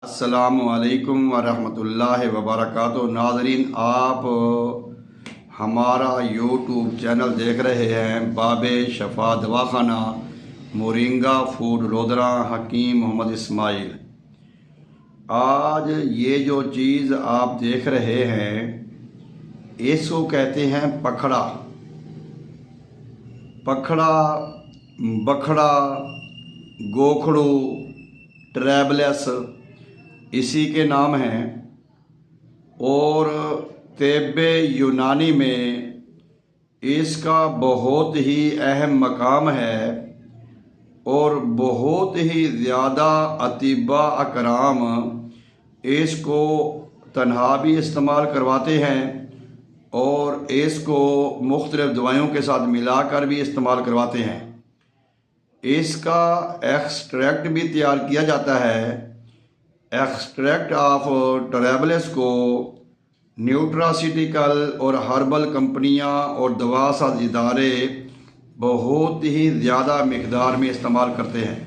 अस्सलामुअलैकुम वरहमतुल्लाहि वबरकातुहू। नाज़रीन, आप हमारा यूट्यूब चैनल देख रहे हैं बाबे शफ़ा दवाखाना मोरिंगा फूड लोधरा हकीम मोहम्मद इस्माइल। आज ये जो चीज़ आप देख रहे हैं इसको कहते हैं पखड़ा। पखड़ा, बखड़ा, गोखड़ू, ट्रैबलेस इसी के नाम हैं। और तिब्बे यूनानी में इसका बहुत ही अहम मकाम है और बहुत ही ज़्यादा अतिबा अकराम इसको तन्हा भी इस्तेमाल करवाते हैं और इसको मुख्तलिफ़ दवाइयों के साथ मिलाकर भी इस्तेमाल करवाते हैं। इसका एक्सट्रैक्ट भी तैयार किया जाता है। एक्सट्रैक्ट ऑफ ट्रैबलेस को न्यूट्रासिटिकल और हर्बल कंपनियां और दवा साज इदारे बहुत ही ज़्यादा मिकदार में इस्तेमाल करते हैं।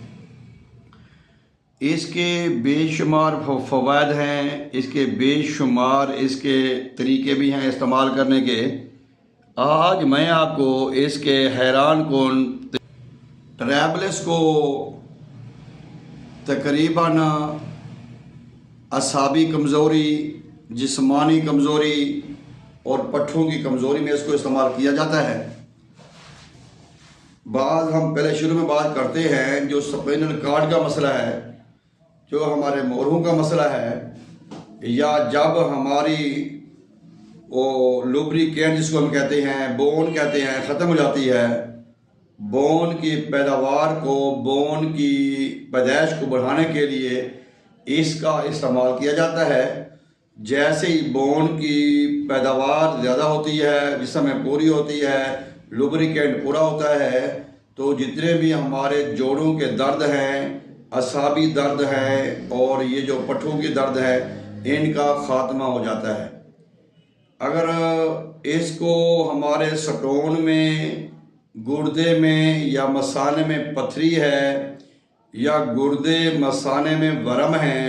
इसके बेशुमार फ़वाइद हैं, इसके बेशुमार इसके तरीके भी हैं इस्तेमाल करने के। आज मैं आपको इसके हैरान कौन ट्रैबलेस को तकरीबन असाबी कमज़ोरी, जिस्मानी कमज़ोरी और पट्ठों की कमज़ोरी में इसको इस्तेमाल किया जाता है। हम पहले शुरू में बात करते हैं जो स्पाइनल कॉर्ड का मसला है, जो हमारे मोरों का मसला है, या जब हमारी वो लुब्रिकेंट जिसको हम कहते हैं, बोन कहते हैं, ख़त्म हो जाती है। बोन की पैदावार को, बोन की पैदाइश को बढ़ाने के लिए इसका इस्तेमाल किया जाता है। जैसे ही बोन की पैदावार ज़्यादा होती है, जिस्म में पूरी होती है, लुब्रिकेंट पूरा होता है, तो जितने भी हमारे जोड़ों के दर्द हैं, असाबी दर्द है और ये जो पट्ठों की दर्द है, इनका ख़ात्मा हो जाता है। अगर इसको हमारे स्टोन में, गुर्दे में या मसाने में पथरी है, या गुर्दे मसाने में वरम है,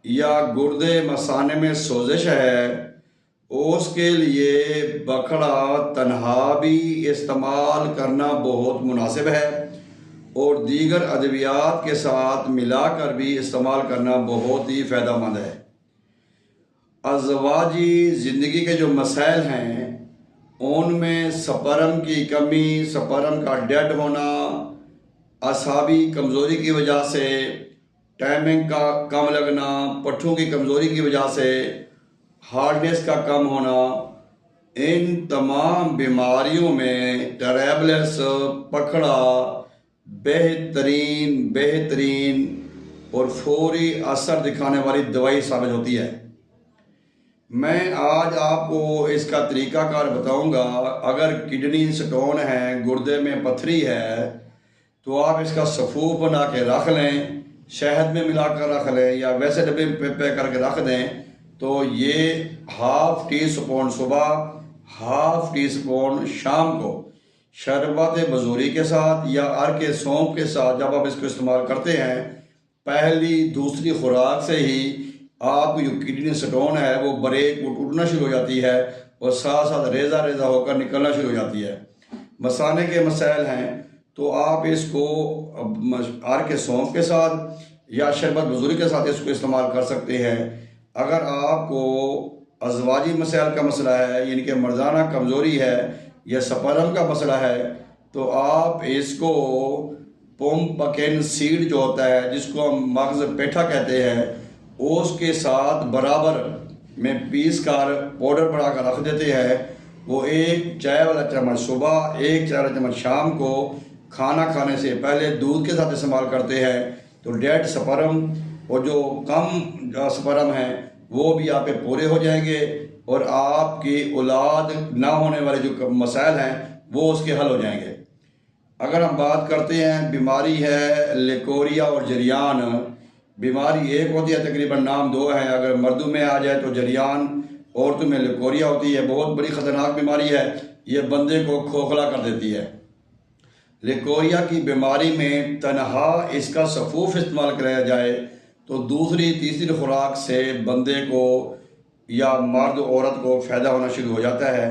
या गुर्दे मसाने में सोजिश है, उसके लिए बखड़ा तन्हा भी इस्तेमाल करना बहुत मुनासिब है और दीगर अद्वियात के साथ मिलाकर भी इस्तेमाल करना बहुत ही फ़ायदेमंद है। अज़वाजी ज़िंदगी के जो मसाइल हैं उनमें स्पर्म की कमी, स्पर्म का डेड होना, असाबी कमज़ोरी की वजह से, टाइमिंग का कम लगना, पट्ठों की कमज़ोरी की वजह से, हार्डनेस का कम होना, इन तमाम बीमारियों में ट्रैबलेस पखड़ा बेहतरीन और फौरी असर दिखाने वाली दवाई साबित होती है। मैं आज आपको इसका तरीक़ाकार बताऊंगा। अगर किडनी स्टोन है, गुर्दे में पथरी है, तो आप इसका सफ़ूफ बना के रख लें, शहद में मिलाकर रख लें या वैसे डब्बे में पैक करके रख दें। तो ये हाफ़ टी स्पून सुबह, हाफ़ टी स्पून शाम को शरबत बजूरी के साथ या अर्क सौंफ के साथ जब आप इसको इस्तेमाल करते हैं, पहली दूसरी खुराक से ही आपको जो किडनी स्टोन है वो ब्रेक उठना शुरू हो जाती है और साथ साथ रेज़ा रेज़ा होकर निकलना शुरू हो जाती है। मसाने के मसाइल हैं तो आप इसको अर्क सौंफ के साथ या शरबत बजूरी के साथ इसको इस्तेमाल कर सकते हैं। अगर आपको अज़वाजी मसाइल का मसला है, यानी कि मर्दाना कमज़ोरी है या स्पर्म का मसला है, तो आप इसको पुम्पकिन सीड जो होता है, जिसको हम मगज़ पेठा कहते हैं, उसके साथ बराबर में पीस कर पाउडर बना कर रख देते हैं। वो एक चाय वाला चम्मच सुबह, एक चाय वाला चम्मच शाम को खाना खाने से पहले दूध के साथ इस्तेमाल करते हैं। तो डेड स्पर्म और जो कम स्पर्म हैं वो भी आप पे पूरे हो जाएंगे और आपकी औलाद ना होने वाले जो मसाइल हैं वो उसके हल हो जाएंगे। अगर हम बात करते हैं, बीमारी है लिकोरिया और जरियान। बीमारी एक होती है, तकरीबन नाम दो हैं। अगर मर्दों में आ जाए तो जरियान, औरतों में लिकोरिया होती है। बहुत बड़ी ख़तरनाक बीमारी है, ये बंदे को खोखला कर देती है। लिकोरिया की बीमारी में तनहा इसका सफ़ूफ इस्तेमाल कराया जाए तो दूसरी तीसरी खुराक से बंदे को या मर्द औरत को फ़ायदा होना शुरू हो जाता है।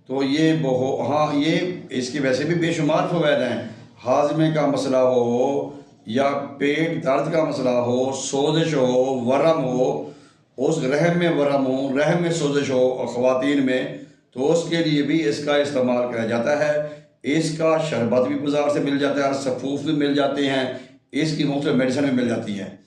तो ये हाँ, ये इसके वैसे भी बेशुमार फ़वाइद हैं। हाजमे का मसला हो या पेट दर्द का मसला हो, सोजिश हो, वरम हो, उस रहम में वरम हो, रहम में सोजिश हो और ख़वातीन में, तो उसके लिए भी इसका इस्तेमाल किया जाता है। इसका शरबत भी बाज़ार से मिल जाता है, सफ़ूफ भी मिल जाते हैं, इसकी मुख्तलिफ मेडिसिन भी मिल जाती हैं।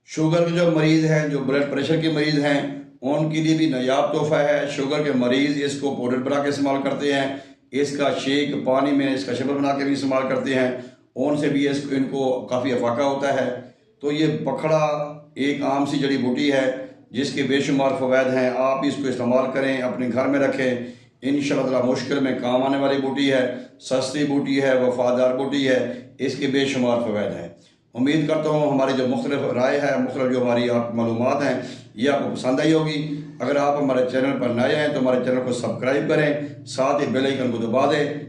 शुगर के जो मरीज़ हैं, जो ब्लड प्रेशर के मरीज़ हैं, उनके लिए भी नायाब तोहफ़ा है। शुगर के मरीज़ इसको पाउडर बना के इस्तेमाल करते हैं, इसका शेक पानी में इसका शरबत बना के भी इस्तेमाल करते हैं, उनसे भी इनको काफ़ी अफाका होता है। तो ये पखड़ा एक आम सी जड़ी बूटी है जिसके बेशुमार फ़वाइद हैं। आप इसको इस्तेमाल करें, अपने घर में रखें, इंशाअल्लाह ताला मुश्किल में काम आने वाली बूटी है, सस्ती बूटी है, वफ़ादार बूटी है, इसके बेशुमार फ़वाइद हैं। उम्मीद करता हूँ हमारी जो मुख्तलिफ राय है, मुख्तलिफ जो हमारी आप मालूमात हैं, ये आपको पसंद आई होगी। अगर आप हमारे चैनल पर नए हैं तो हमारे चैनल को सब्सक्राइब करें, साथ ही बेल आइकन को दबा दें